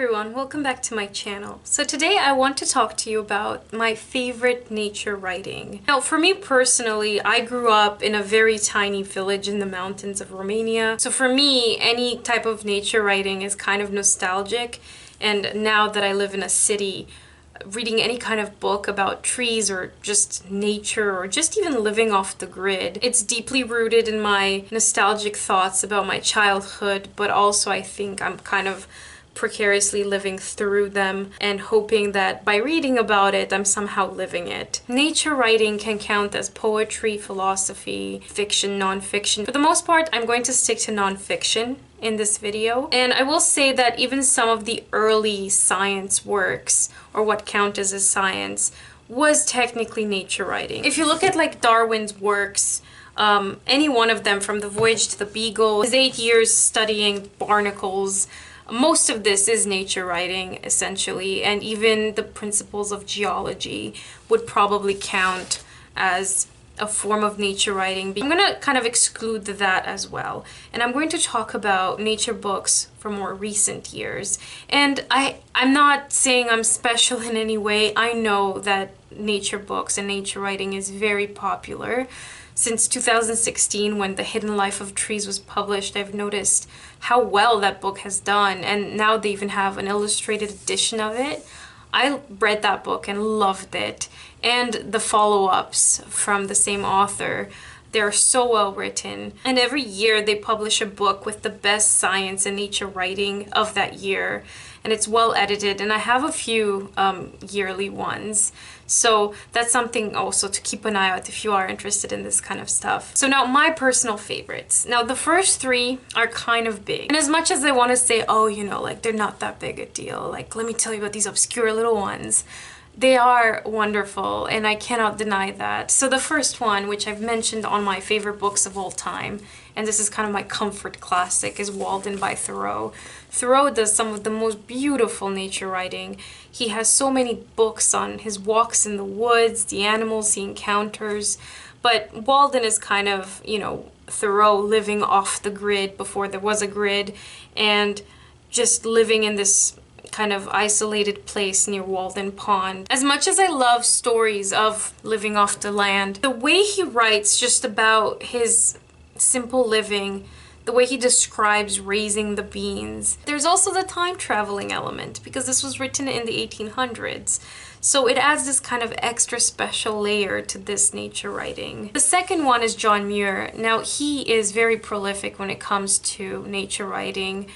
everyone, welcome back to my channel. So today I want to talk to you about my favorite nature writing. Now for me personally, I grew up in a very tiny village in the mountains of Romania. So for me, any type of nature writing is kind of nostalgic, and now that I live in a city, reading any kind of book about trees or just nature or just even living off the grid, it's deeply rooted in my nostalgic thoughts about my childhood, but also I think I'm kind of precariously living through them and hoping that by reading about it, I'm somehow living it. Nature writing can count as poetry, philosophy, fiction, nonfiction. For the most part, I'm going to stick to nonfiction in this video. And I will say that even some of the early science works, or what count as a science, was technically nature writing. If you look at like Darwin's works, any one of them, from The Voyage to the Beagle, his 8 years studying barnacles, most of this is nature writing, essentially, and even the principles of geology would probably count as a form of nature writing. I'm going to kind of exclude that as well, and I'm going to talk about nature books from more recent years. And I'm not saying I'm special in any way. I know that nature books and nature writing is very popular. Since 2016, when The Hidden Life of Trees was published, I've noticed how well that book has done, and now they even have an illustrated edition of it. I read that book and loved it, and the follow-ups from the same author. They're so well written, and every year they publish a book with the best science and nature writing of that year, and it's well edited, and I have a few yearly ones. So that's something also to keep an eye out if you are interested in this kind of stuff. So now my personal favorites. Now the first three are kind of big. And as much as I want to say, oh, you know, like they're not that big a deal, like let me tell you about these obscure little ones, they are wonderful, and I cannot deny that. So the first one, which I've mentioned on my favorite books of all time, and this is kind of my comfort classic, is Walden by Thoreau. Thoreau does some of the most beautiful nature writing. He has so many books on his walks in the woods, the animals he encounters, but Walden is kind of, you know, Thoreau living off the grid before there was a grid, and just living in this kind of isolated place near Walden Pond. As much as I love stories of living off the land, the way he writes just about his simple living, the way he describes raising the beans. There's also the time traveling element, because this was written in the 1800s. So it adds this kind of extra special layer to this nature writing. The second one is John Muir. Now he is very prolific when it comes to nature writing.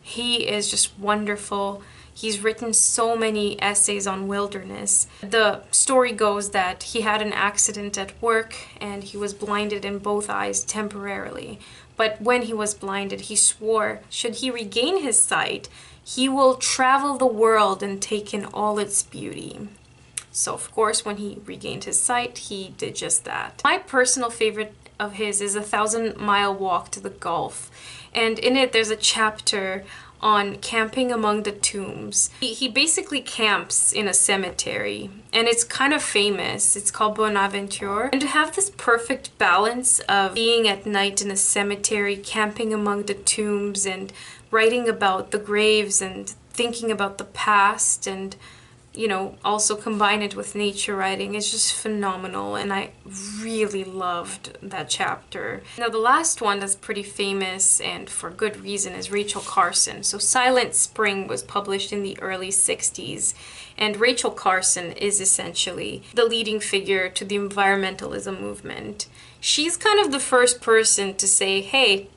He is just wonderful. He's written so many essays on wilderness. The story goes that he had an accident at work and he was blinded in both eyes temporarily. But when he was blinded, he swore, should he regain his sight, he will travel the world and take in all its beauty. So of course, when he regained his sight, he did just that. My personal favorite of his is A 1,000-Mile Walk to the Gulf. And in it, there's a chapter on camping among the tombs. He basically camps in a cemetery, and it's kind of famous. It's called Bonaventure. And to have this perfect balance of being at night in a cemetery, camping among the tombs, and writing about the graves and thinking about the past, and you know, also combine it with nature writing, is just phenomenal, and I really loved that chapter. Now the last one that's pretty famous, and for good reason, is Rachel Carson. So Silent Spring was published in the early 60s, and Rachel Carson is essentially the leading figure to the environmentalism movement. She's kind of the first person to say, hey,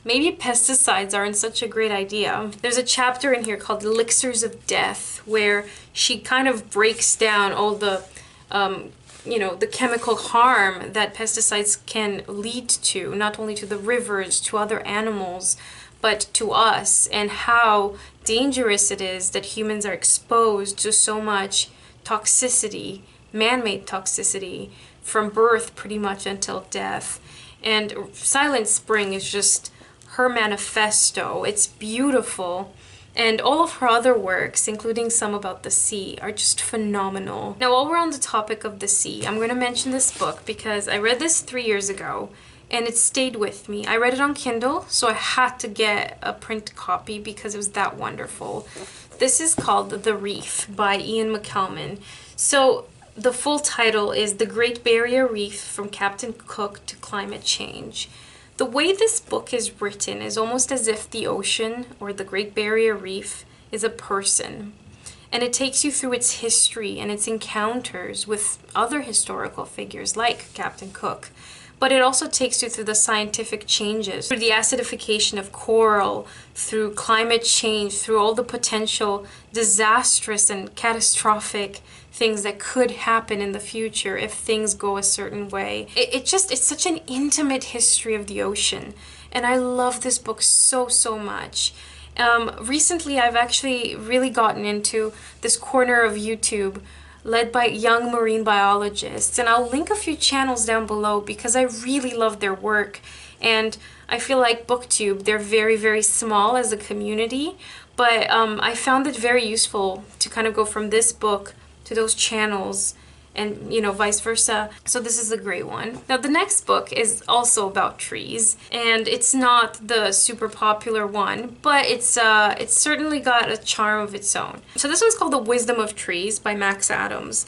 maybe pesticides aren't such a great idea. There's a chapter in here called Elixirs of Death, where she kind of breaks down all the, you know, the chemical harm that pesticides can lead to, not only to the rivers, to other animals, but to us, and how dangerous it is that humans are exposed to so much toxicity, man-made toxicity, from birth pretty much until death. And Silent Spring is just her manifesto. It's beautiful, and all of her other works, including some about the sea, are just phenomenal. Now while we're on the topic of the sea, I'm going to mention this book because I read this 3 years ago, and it stayed with me. I read it on Kindle, so I had to get a print copy because it was that wonderful. This is called The Reef by Ian McKelman. So the full title is The Great Barrier Reef from Captain Cook to Climate Change. The way this book is written is almost as if the ocean, or the Great Barrier Reef, is a person. And it takes you through its history and its encounters with other historical figures like Captain Cook. But it also takes you through the scientific changes, through the acidification of coral, through climate change, through all the potential disastrous and catastrophic things that could happen in the future if things go a certain way. It's such an intimate history of the ocean. And I love this book so, so much. Recently, I've actually really gotten into this corner of YouTube led by young marine biologists, and I'll link a few channels down below because I really love their work. And I feel like BookTube, they're very, very small as a community, but I found it very useful to kind of go from this book to those channels, and you know, vice versa. So this is a great one. Now the next book is also about trees, and it's not the super popular one, but it's certainly got a charm of its own. So this one's called The Wisdom of Trees by Max Adams.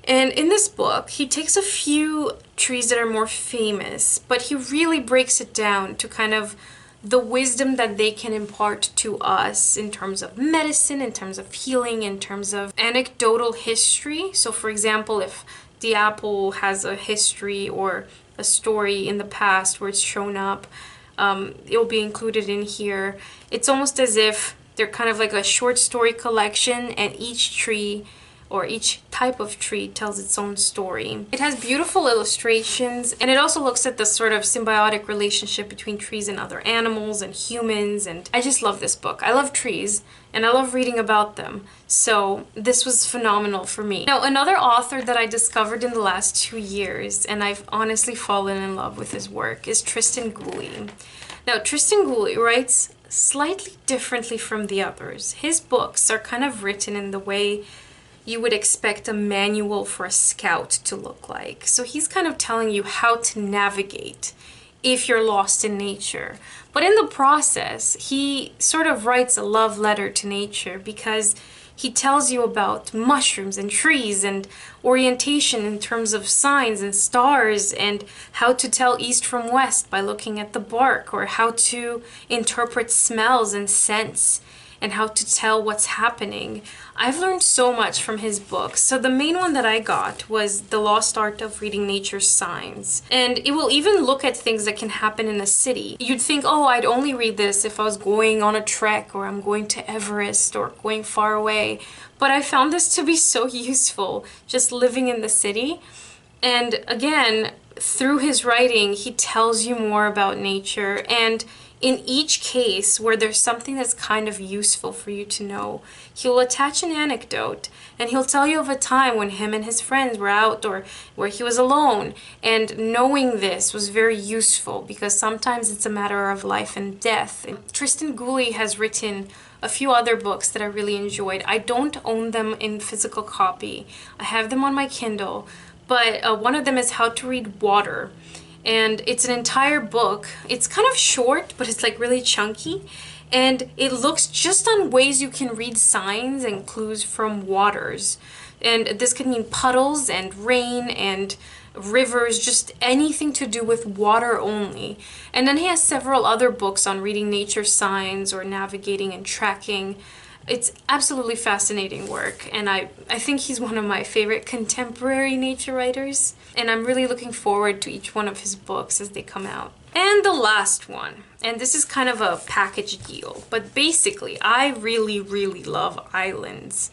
And in this book, he takes a few trees that are more famous, but he really breaks it down to kind of the wisdom that they can impart to us in terms of medicine, in terms of healing, in terms of anecdotal history. So for example, if the apple has a history or a story in the past where it's shown up, it'll be included in here. It's almost as if they're kind of like a short story collection, and each tree or each type of tree tells its own story. It has beautiful illustrations, and it also looks at the sort of symbiotic relationship between trees and other animals and humans, and I just love this book. I love trees, and I love reading about them, so this was phenomenal for me. Now, another author that I discovered in the last 2 years, and I've honestly fallen in love with his work, is Tristan Cooing. Now, Tristan Cooing writes slightly differently from the others. His books are kind of written in the way you would expect a manual for a scout to look like. So he's kind of telling you how to navigate if you're lost in nature. But in the process, he sort of writes a love letter to nature, because he tells you about mushrooms and trees and orientation in terms of signs and stars, and how to tell east from west by looking at the bark, or how to interpret smells and scents, and how to tell what's happening. I've learned so much from his books. So the main one that I got was The Lost Art of Reading Nature's Signs. And it will even look at things that can happen in a city. You'd think, oh, I'd only read this if I was going on a trek, or I'm going to Everest, or going far away. But I found this to be so useful, just living in the city. And again, through his writing, he tells you more about nature, and in each case where there's something that's kind of useful for you to know, he'll attach an anecdote, and he'll tell you of a time when him and his friends were out, or where he was alone. And knowing this was very useful, because sometimes it's a matter of life and death. And Tristan Cooing has written a few other books that I really enjoyed. I don't own them in physical copy. I have them on my Kindle, but one of them is How to Read Water. And it's an entire book. It's kind of short, but it's like really chunky. And it looks just on ways you can read signs and clues from waters. And this could mean puddles and rain and rivers, just anything to do with water only. And then he has several other books on reading nature signs or navigating and tracking. It's absolutely fascinating work, and I think he's one of my favorite contemporary nature writers, and I'm really looking forward to each one of his books as they come out. And the last one, and this is kind of a package deal, but basically I really, really love islands.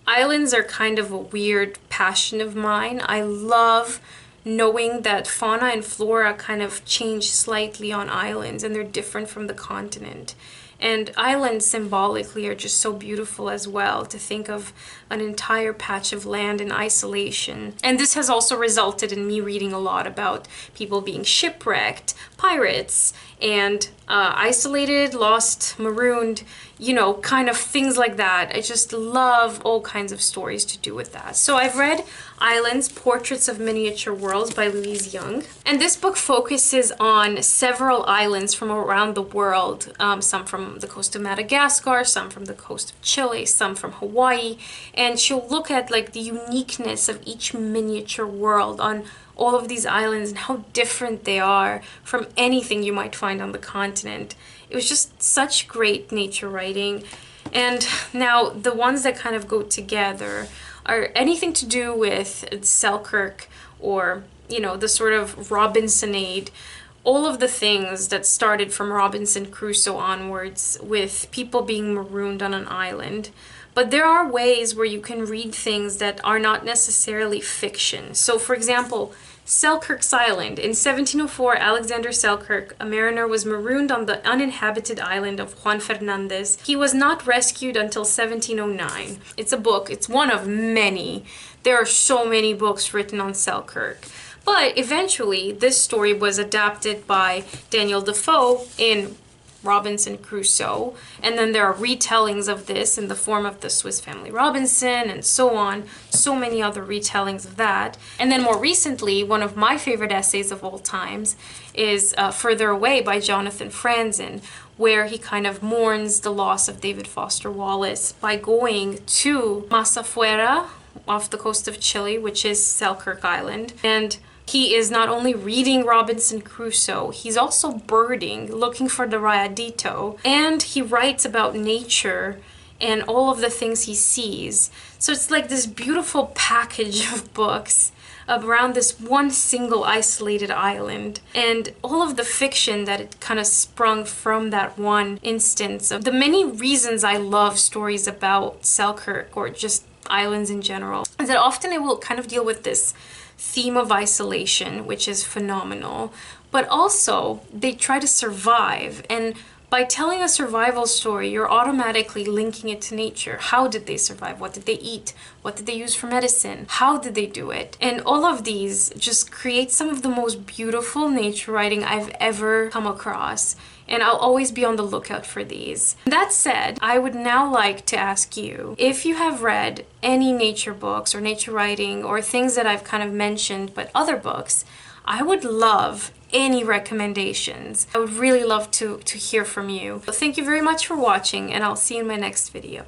Islands are kind of a weird passion of mine. I love knowing that fauna and flora kind of change slightly on islands, and they're different from the continent. And islands symbolically are just so beautiful as well, to think of an entire patch of land in isolation. And this has also resulted in me reading a lot about people being shipwrecked, pirates, and isolated, lost, marooned, you know, kind of things like that. I just love all kinds of stories to do with that. So I've read Islands, Portraits of Miniature Worlds by Louise Young. And this book focuses on several islands from around the world. Some from the coast of Madagascar, some from the coast of Chile, some from Hawaii. And she'll look at like the uniqueness of each miniature world on all of these islands and how different they are from anything you might find on the continent. It was just such great nature writing. And now the ones that kind of go together are anything to do with Selkirk or, you know, the sort of Robinsonade, all of the things that started from Robinson Crusoe onwards with people being marooned on an island. But there are ways where you can read things that are not necessarily fiction. So for example, Selkirk's Island. In 1704, Alexander Selkirk, a mariner, was marooned on the uninhabited island of Juan Fernandez. He was not rescued until 1709. It's a book. It's one of many. There are so many books written on Selkirk. But eventually, this story was adapted by Daniel Defoe in Robinson Crusoe, and then there are retellings of this in the form of the Swiss Family Robinson and so on, so many other retellings of that. And then more recently, one of my favorite essays of all times is Further Away by Jonathan Franzen, where he kind of mourns the loss of David Foster Wallace by going to Masafuera off the coast of Chile, which is Selkirk Island, and he is not only reading Robinson Crusoe, he's also birding, looking for the Rayadito, and he writes about nature and all of the things he sees. So it's like this beautiful package of books around this one single isolated island, and all of the fiction that it kind of sprung from that one instance. Of the many reasons I love stories about Selkirk or just islands in general is that often it will kind of deal with this theme of isolation, which is phenomenal, but also they try to survive, and by telling a survival story, you're automatically linking it to nature. How did they survive? What did they eat? What did they use for medicine? How did they do it? And all of these just create some of the most beautiful nature writing I've ever come across. And I'll always be on the lookout for these. That said, I would now like to ask you if you have read any nature books or nature writing or things that I've kind of mentioned, but other books. I would love any recommendations. I would really love to hear from you. So thank you very much for watching, and I'll see you in my next video.